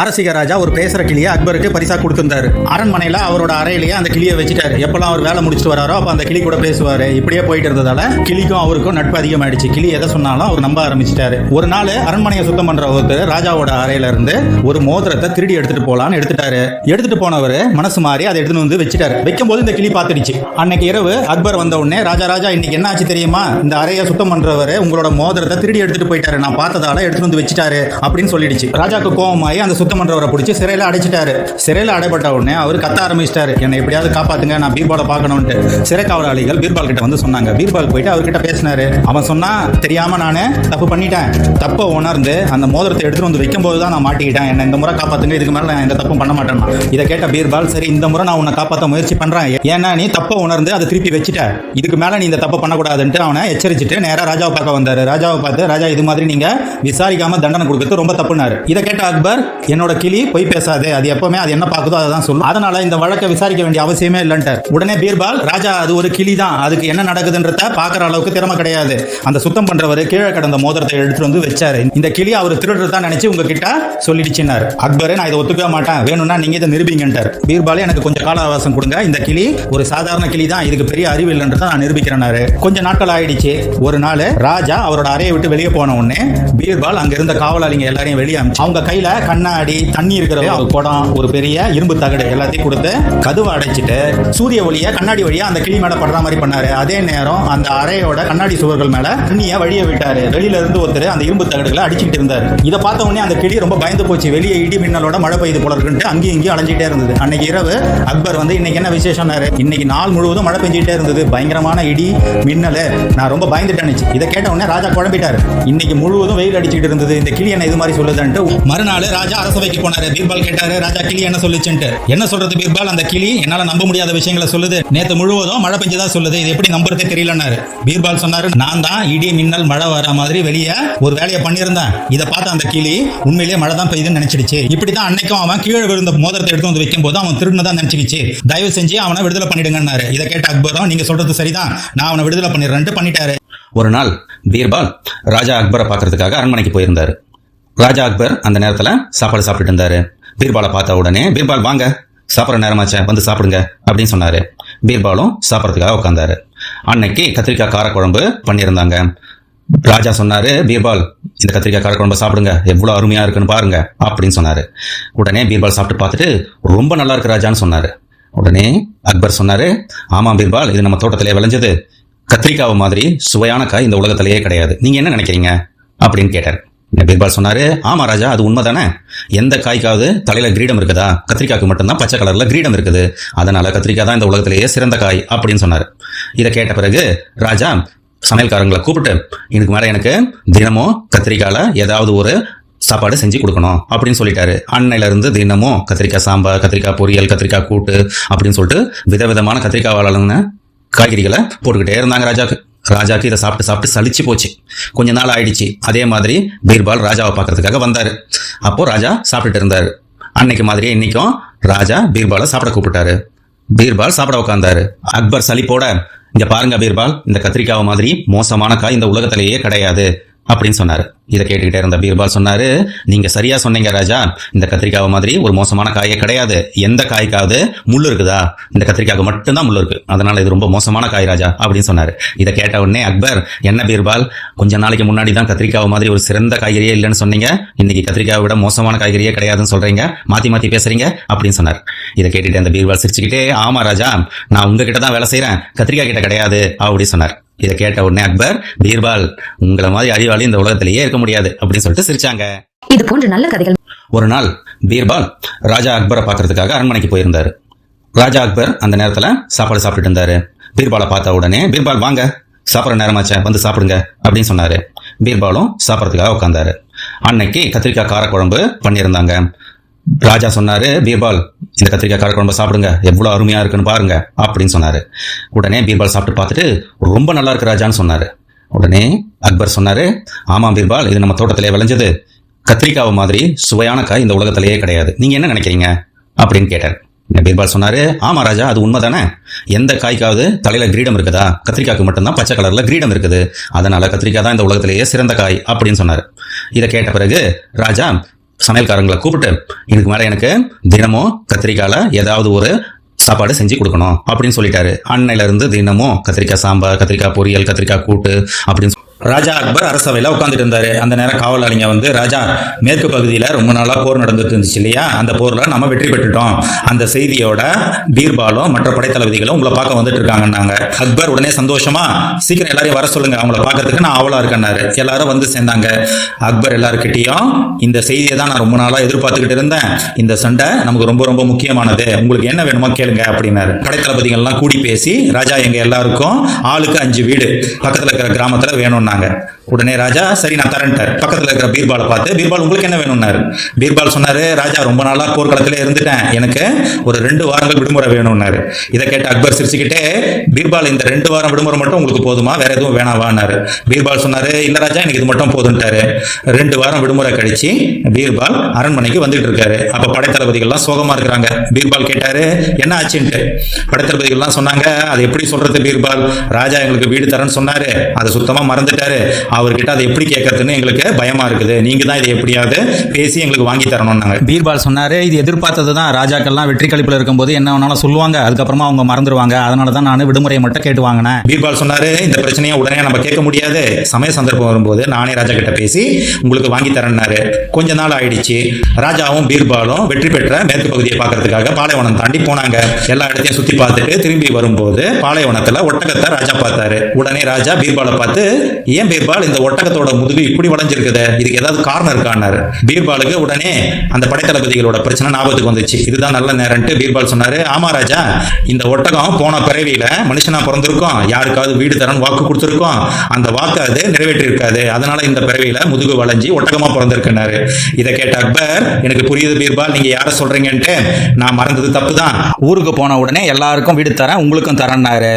பாரசீக ராஜா ஒரு பேசுற கிளியை அக்பருக்கு பரிசா கொடுத்திருந்தாரு. அரண்மனையில அவரோட அறையிலேயே அந்த கிளியை வச்சுட்டாரு. எப்பெல்லாம் அவர் வேலை முடிச்சுட்டு வராரோ அப்ப அந்த கிளி கூட பேசுவாரு. இப்படியே போயிட்டு இருந்ததால கிளிக்கும் அவருக்கும் நட்பு அதிகமாயிடுச்சு. கிளி எதை சொன்னாலும் அவர் நம்ப ஆரம்பிச்சிட்டாரு. ஒரு நாள் அரண்மனையை சுத்தம் பண்ற ஒருத்தர் ராஜாவோட அறையில இருந்து ஒரு மோதிரத்தை திருடி எடுத்துட்டு போலான்னு எடுத்துட்டு போனவர் மனசு மாறி அதை எடுத்துட்டு வந்து வச்சுட்டாரு. வைக்கும் போது இந்த கிளி பார்த்துடுச்சு. அன்னைக்கு இரவு அக்பர் வந்த உடனே ராஜா இன்னைக்கு என்ன ஆச்சு தெரியுமா, இந்த அறையை சுத்தம் பண்றவரு உங்களோட மோதிரத்தை திருடி எடுத்துட்டு போயிட்டாரு, நான் பார்த்ததால எடுத்துட்டு வந்து வச்சுட்டாரு அப்படின்னு சொல்லிடுச்சு. ராஜாக்கு கோபமாயி அந்த சுத்தம் பண்றவரை பிடிச்சி சிறையில அடைச்சிட்டாரு. சிறையில அடைப்பட்ட உடனே அவர் கத்த ஆரம்பிச்சிட்டாரு, என்னை எப்படியாவது காப்பாத்துங்க, நான் பீர்பாலை பார்க்கணும்ட்டு. சிறை காவலாளிகள் பீர்பால் கிட்ட வந்து சொன்னாங்க. பீர்பால் போயிட்டு அவர்கிட்ட பேசினாரு. அவன் சொன்னா, தெரியாம நானு தப்பு பண்ணிட்டேன், தப்பை உணர்ந்து அந்த மோதிரத்தை எடுத்துட்டு வந்து வைக்கும் போதுதான் நான் மாட்டிக்கிட்டேன், என்ன இந்த முறை காப்பாத்துங்க, இதுக்கு மேல நான் எந்த தப்பும் பண்ண மாட்டேன். இதை கேட்ட பீர்பால், சரி இந்த முறை நான் உன்னை காப்பாற்ற முயற்சி பண்றேன், ஏன்னா நீ தப்பை உணர்ந்து அதை திருப்பி வச்சுட்ட, இதுக்கு மேல நீ இந்த தப்பை பண்ணக்கூடாதுன்ட்டு அவனை எச்சரிச்சுட்டு நேரா ராஜாவை பார்க்க வந்தாரு. ராஜாவை பார்த்து, ராஜா இது மாதிரி நீங்க விசாரிக்காம தண்டனை கொடுக்கறது ரொம்ப தப்புனாரு. இதை கேட்ட அக்பர், என்னோட கிளி போய் பேசாது, அது எப்பவுமே அது என்ன பார்க்குதோ அதை தான் சொல்லும், அதனால இந்த வழக்கை விசாரிக்க வேண்டிய அவசியமே இல்லைன்ட்டார். உடனே பீர்பால், ராஜா அது ஒரு கிளி தான், அதுக்கு என்ன நடக்குதுன்றத பாக்குற அளவுக்கு திறமை கிடையாது, அந்த சுத்தம் பண்றவர் கீழே கடந்த மோதிரத்தை எடுத்துட்டு வந்து வச்சாரு, இந்த கிளி அவர் திருடுறதா நினைச்சு உங்ககிட்ட சொல்லிடுச்சுன்னாரு. அக்பர், நான் இதை ஒத்துக்கவே மாட்டேன், வேணும்னா நீங்க இதை நிரூபிங்கன்ட்டார். பீர்பால், எனக்கு கொஞ்சம் கால அவகாசம் கொடுங்க, இந்த கிளி ஒரு சாதாரண கிளி தான், இதுக்கு பெரிய அறிவு இல்லைன்றத நான் நிரூபிக்கிறேன்னாரு. கொஞ்ச நாட்கள் ஆயிடுச்சு. ஒரு நாள் ராஜா அவரோட அறையை விட்டு வெளியே போன உடனே பீர்பால் அங்க இருந்த காவலாளிங்க எல்லாரையும் வெளியே அனுப்பிச்சு அவங்க கையில கண்ணாடி, தண்ணி இருக்கிற ஒரு குடம், ஒரு பெரிய இரும்பு தகடு எல்லாத்தையும் கொடுத்து கதவை அடைச்சிட்டு சூரிய ஒளிய கண்ணாடி வழியா அந்த கிளி மேல படுற மாதிரி பண்ணாரு. அதே நேரம் அந்த அறையோட கண்ணாடி சுவர்கள் மேல தண்ணிய வழிய விட்டாரு. வெளியில இருந்து ஒருத்தர் அந்த இரும்பு தகடுகளை அடிச்சுட்டு இருந்தாரு. இதை பார்த்த உடனே அந்த கிளி ரொம்ப பயந்து போச்சு. வெளியே இடி மின்னலோட மழை பெய்து போல இருக்குன்ட்டு அங்கேயும் இங்கேயும் அலைஞ்சிட்டே இருந்தது. அன்னைக்கு இரவு அக்பர் வந்து, இன்னைக்கு என்ன விசேஷம், இன்னைக்கு நாள் முழுவதும் மழை பெஞ்சிட்டே இருந்தது, பயங்கரமான இடி மின்னல், நான் ரொம்ப பயந்துட்டேன். இதை கேட்ட உடனே ராஜா குழம்பிட்டாரு. இன்னைக்கு முழுவதும் வெயில் அடிச்சுட்டு இருந்தது, இந்த கிளி என்ன இது மாதிரி சொல்லுதுன்ட்டு மறுநாள் ராஜா அரசவைக்கு போனாரு. பீர்பால் கேட்டாரு, ராஜா கிளி என்ன சொல்லுச்சுன்ட்டு. என்ன சொல்றது பீர்பால், அந்த கிளி என்னால நம்ப முடியாத விஷயங்களை சொல்லுது, நேத்து முழுவதும் மழை பெஞ்சதா சொல்லுது, இது எப்படி நம்புறதே தெரியலன்னாரு. பீர்பால் சொன்னாரு, நான் தான் இடி மின்னல் மழை வர மாதிரி வெளியே ஒரு வேலையை பண்ணியிருந்தேன், இதை பார்த்து அந்த கிளி உண்மையிலேயே மழை தான் பெய்யுதுன்னு நினைச்சிடுச்சு. இப்படிதான் அன்னைக்கும் அவன் கீழே விழுந்த மோதிரத்தை எடுத்து வந்து வைக்கும் போது அவன் திருடுனதான் நினைச்சிடுச்சு, தயவு செஞ்சு அவனை விடுதலை பண்ணிடுங்கன்னாரு. இதை கேட்ட அக்பரும், நீங்க சொல்றது சரிதான், நான் அவனை விடுதலை பண்ணிடுறேன்ட்டு பண்ணிட்டாரு. ஒரு நாள் பீர்பால் ராஜா அக்பரை பார்க்கறதுக்காக அரண்மனைக்கு போயிருந்தாரு. ராஜா அக்பர் அந்த நேரத்தில் சாப்பாடு சாப்பிட்டு இருந்தாரு. பீர்பாலை பார்த்த உடனே, பீர்பால் வாங்க, சாப்பிட்ற நேரமாச்சே, வந்து சாப்பிடுங்க அப்படின்னு சொன்னாரு. பீர்பாலும் சாப்பிட்றதுக்காக உட்காந்தாரு. அன்னைக்கு கத்திரிக்காய் காரக்குழம்பு பண்ணியிருந்தாங்க. ராஜா சொன்னாரு, பீர்பால் இந்த கத்திரிக்காய் காரக்குழம்பு சாப்பிடுங்க, எவ்வளவு அருமையா இருக்குன்னு பாருங்க அப்படின்னு சொன்னாரு. உடனே பீர்பால் சாப்பிட்டு பார்த்துட்டு, ரொம்ப நல்லா இருக்கு ராஜான்னு சொன்னாரு. உடனே அக்பர் சொன்னாரு, ஆமா பீர்பால், இது நம்ம தோட்டத்திலே விளைஞ்சது, கத்திரிக்காய் மாதிரி சுவையான காய் இந்த உலகத்திலேயே கிடையாது, நீங்க என்ன நினைக்கிறீங்க அப்படின்னு கேட்டார். பீர்பால் சொன்னாரு, ஆமா ராஜா, அது உண்மைதானே, எந்த காய்க்காவது தலையில கிரீடம் இருக்குதா, கத்திரிக்காய்க்கு மட்டும்தான் பச்சை கலர்ல கிரீடம் இருக்குது, அதனால கத்திரிக்காய் தான் இந்த உலகத்திலேயே சிறந்த காய் அப்படின்னு சொன்னாரு. இதை கேட்ட பிறகு ராஜா சமையல்காரங்களை கூப்பிட்டு, இதுக்கு மேல எனக்கு தினமும் கத்திரிக்காயில ஏதாவது ஒரு சாப்பாடு செஞ்சு கொடுக்கணும் அப்படின்னு சொல்லிட்டாரு. அன்னையில இருந்து தினமும் கத்திரிக்காய் சாம்பார், கத்திரிக்காய் பொரியல், கத்திரிக்காய் கூட்டு அப்படின்னு சொல்லிட்டு விதவிதமான கத்திரிக்காய் வாழணும்னு காய்கறிகளை போட்டுக்கிட்டே இருந்தாங்க ராஜாக்கு. ராஜாக்கு இதை சாப்பிட்டு சாப்பிட்டு சலிச்சு போச்சு. கொஞ்ச நாள் ஆயிடுச்சு. அதே மாதிரி பீர்பால் ராஜாவை பார்க்கறதுக்காக வந்தாரு. அப்போ ராஜா சாப்பிட்டுட்டு இருந்தாரு. அன்னைக்கு மாதிரியே இன்னைக்கும் ராஜா பீர்பாலை சாப்பிட கூப்பிட்டாரு. பீர்பால் சாப்பிட உட்கார்ந்தாரு. அக்பர் சலிப்போட, இங்க பாருங்க பீர்பால், இந்த கத்திரிக்காய் மாதிரி மோசமான காய் இந்த உலகத்திலேயே கிடையாது அப்படின்னு சொன்னாரு. இதை கேட்டுக்கிட்டே இருந்த பீர்பால் சொன்னாரு, நீங்க சரியா சொன்னீங்க ராஜா, இந்த கத்திரிக்காய் மாதிரி ஒரு மோசமான காயே கிடையாது, எந்த காய்க்காவது முள்ளு இருக்குதா, இந்த கத்திரிக்காய்க்கு மட்டும்தான் முள்ளு இருக்கு, அதனால இது ரொம்ப மோசமான காய் ராஜா அப்படின்னு சொன்னாரு. இதை கேட்ட உடனே அக்பர், என்ன பீர்பால், கொஞ்ச நாளைக்கு முன்னாடி தான் கத்திரிக்காய் மாதிரி ஒரு சிறந்த காய்கறியே இல்லைன்னு சொன்னீங்க, இன்னைக்கு கத்திரிக்காயை விட மோசமான காய்கறியே கிடையாதுன்னு சொல்றீங்க, மாத்தி மாத்தி பேசுறீங்க அப்படின்னு சொன்னார். இதை கேட்டுட்டு அந்த பீர்பால் சிரிச்சுக்கிட்டே, ஆமா ராஜா, நான் உங்ககிட்ட தான் வேலை செய்யறேன், கத்திரிக்காய் கிட்ட கிடையாது அப்படின்னு சொன்னார். இதை கேட்ட உடனே அக்பர், பீர்பால் உங்களை மாதிரி அறிவாளி இந்த உலகத்திலேயே இருக்க முடியாது அப்படின்னு சொல்லிட்டு சிரிச்சாங்க. இது போன்ற நல்ல கதைகள். ஒரு நாள் பீர்பால் ராஜா அக்பரை பார்க்கறதுக்காக அரண்மனைக்கு போயிருந்தாரு. ராஜா அக்பர் அந்த நேரத்துல சாப்பாடு சாப்பிட்டு இருந்தாரு. பீர்பாலை பார்த்த உடனே, பீர்பால் வாங்க, சாப்பிட்ற நேரமாச்சே, வந்து சாப்பிடுங்க அப்படின்னு சொன்னாரு. பீர்பாலும் சாப்பிட்றதுக்காக உட்காந்தாரு. அன்னைக்கு கத்திரிக்காய் காரக்குழம்பு பண்ணியிருந்தாங்க. ராஜா சொன்னாரு, பீர்பால் இந்த கத்திரிக்காய் காரக்குழம்பு சாப்பிடுங்க, எவ்வளவு அருமையா இருக்குன்னு பாருங்க அப்படின்னு சொன்னாரு. உடனே பீர்பால் சாப்பிட்டு பார்த்துட்டு, ரொம்ப நல்லா இருக்கு ராஜான்னு சொன்னாரு. உடனே அக்பர் சொன்னாரு, ஆமா பீர்பால், இது நம்ம தோட்டத்திலே விளைஞ்சது, கத்திரிக்காய் மாதிரி சுவையான காய் இந்த உலகத்திலேயே கிடையாது, நீங்க என்ன நினைக்கிறீங்க அப்படின்னு கேட்டார். பீர்பால் சொன்னாரு, ஆமா ராஜா, அது உண்மைதானே, எந்த காய்க்காவது தலையில கிரீடம் இருக்குதா, கத்திரிக்காய்க்கு மட்டும்தான் பச்சை கலர்ல கிரீடம் இருக்குது, அதனால கத்திரிக்காய் தான் இந்த உலகத்திலேயே சிறந்த காய் அப்படின்னு சொன்னாரு. இதை கேட்ட பிறகு ராஜா சமையல்காரங்களை கூப்பிட்டு இதுக்கு மேல எனக்கு தினமும் கத்திரிக்காயில ஏதாவது ஒரு சாப்பாடு செஞ்சு கொடுக்கணும் அப்படின்னு சொல்லிட்டாரு. அன்னையில இருந்து தினமும் கத்திரிக்காய் சாம்பார், கத்திரிக்காய் பொரியல், கத்திரிக்காய் கூட்டு அப்படின்னு ராஜா அக்பர் அரசவையில் உட்காந்துட்டு இருந்தாரு. அந்த நேரம் காவலாளிங்க வந்து, ராஜா, மேற்கு பகுதியில் ரொம்ப நாளா போர் நடந்துட்டு இருந்துச்சு இல்லையா, அந்த போர்ல நம்ம வெற்றி பெற்றுட்டோம், அந்த செய்தியோட பீர்பாலும் மற்ற படைத்தளபதிகளும் உங்களை பார்க்க வந்துட்டு இருக்காங்கன்னாங்க. அக்பர் உடனே சந்தோஷமா, சீக்கிரம் எல்லாரையும் வர சொல்லுங்க, அவங்கள பார்க்கறதுக்கு நான் ஆவலா இருக்கேன்னாரு. எல்லாரும் வந்து சேர்ந்தாங்க. அக்பர் எல்லாருக்கிட்டையும் இந்த செய்தியை தான் நான் ரொம்ப நாளா எதிர்பார்த்துக்கிட்டு இருந்தேன், இந்த சண்டை நமக்கு ரொம்ப ரொம்ப முக்கியமானது, உங்களுக்கு என்ன வேணுமோ கேளுங்க அப்படின்னாரு. படைத்தளபதிகள்லாம் கூடி பேசி, ராஜா எங்க எல்லாருக்கும் ஆளுக்கு 5 வீடு பக்கத்துல இருக்கிற கிராமத்துல வேணும்னாங்க. உடனே ராஜா சரி நான் தரேன்ட்டார். பக்கத்துல இருக்கிற பீர்பாலை பார்த்து, பீர்பால் உங்களுக்கு என்ன வேணும்னாரு. பீர்பால் சொன்னாரு, ராஜா ரொம்ப நாளா போர்க்களத்துல இருந்துட்டேன், எனக்கு ஒரு 2 வாரங்கள் விடுமுறை வேணும்னாரு. இதை கேட்ட அக்பர் சிரிச்சுக்கிட்டே, பீர்பால் இந்த 2 வாரம் விடுமுறை மட்டும் உங்களுக்கு போதுமா, வேற எதுவும் வேணாவான்னாரு. பீர்பால் சொன்னாரு, இல்ல ராஜா எனக்கு இது மட்டும் போதும்ட்டாரு. 2 வாரம் விடுமுறை கழிச்சு பீர்பால் அரண்மனைக்கு வந்துட்டு இருக்காரு. அப்ப படைத்தளபதிகள்லாம் சோகமா இருக்கிறாங்க. பீர்பால் கேட்டாரு, என்ன ஆச்சுன்ட்டு. படைத்தளபதிகள்லாம் சொன்னாங்க, அதை எப்படி சொல்றது பீர்பால், ராஜா எங்களுக்கு வீடு தரேன்னு சொன்னாரு, அதை சுத்தமா மறந்துட்டாரு, அவர்கிட்ட அதை எப்படி கேட்கறதுன்னு எங்களுக்கு பயமா இருக்குது, நீங்க தான் இதை எப்படியாவது பேசி எங்களுக்கு வாங்கி தரணும்னாங்க. பீர்பால் சொன்னாரு, இது எதிர்பார்த்தது தான், ராஜாக்கள்லாம் வெற்றி கழிப்புல இருக்கும்போது என்ன வேணாலும் சொல்லுவாங்க, அதுக்கப்புறமா அவங்க மறந்துடுவாங்க, அதனால தான் நான் விடுமுறையை மட்டும் கேட்டு வாங்கினேன். பீர்பால் சொன்னாரு, இந்த பிரச்சனையை உடனே நம்ம கேட்க முடியாது, சமய சந்தர்ப்பம் வரும்போது நானே ராஜா கிட்ட பேசி உங்களுக்கு வாங்கி தரேன்னாரு. கொஞ்ச நாள் ஆயிடுச்சு. ராஜாவும் பீர்பாலும் வெற்றி பெற்ற மேற்கு பகுதியை பார்க்கறதுக்காக பாலைவனம் தாண்டி போனாங்க. எல்லா இடத்தையும் சுத்தி பார்த்துட்டு திரும்பி வரும்போது பாலைவனத்துல ஒட்டகத்தை ராஜா பார்த்தாரு. உடனே ராஜா பீர்பாலை பார்த்து, ஏன் பீர்பால் இந்த ஒட்டகத்தோட முதுகு இப்படி வளைஞ்சிருக்குது, இதுக்கு ஏதாவது காரணம் இருக்கான்னாரு. பீர்பாலுக்கு உடனே அந்த படைத்தளபதிகளோட பிரச்சனை ஞாபகத்துக்கு வந்துச்சு. இதுதான் நல்ல நேரம்ட்டு பீர்பால் சொன்னாரு, ஆமா ராஜா, இந்த ஒட்டகம் போன பிறவியில மனுஷனா பிறந்திருக்கும், யாருக்காவது வீடு தரன்னு வாக்கு கொடுத்திருக்கோம், அந்த வாக்கு அது நிறைவேற்றி இருக்காது, அதனால இந்த பிறவியில முதுகு வளைஞ்சி ஒட்டகமா பிறந்திருக்குன்னாரு. இதை கேட்ட அக்பர், எனக்கு புரியுது பீர்பால், நீங்க யார சொல்றீங்கன்ட்டு, நான் மறந்தது தப்பு தான், ஊருக்கு போன உடனே எல்லாருக்கும் வீடு தரேன் உங்களுக்கும் தரேன்னாரு.